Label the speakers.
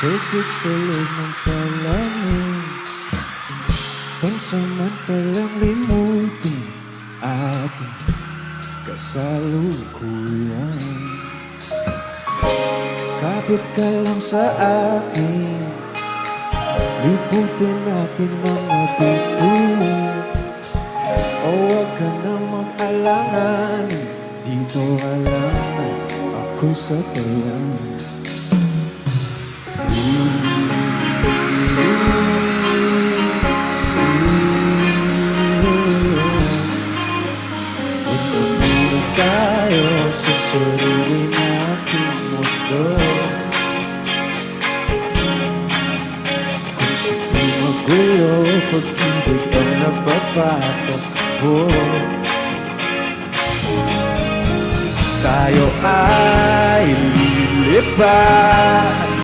Speaker 1: Tubig sa loob ng salamin, pansamantalang limutin ating kasalukuyan. Kapit ka lang sa akin, liputin natin mga bituin. O huwag ka na mag-alanganin, dito alam ako sa tayan. Magpapura tayo sa sarili nating mundo. Kung sa'yo magulo, pag-ibig ang napapatakbo, tayo ay lilipad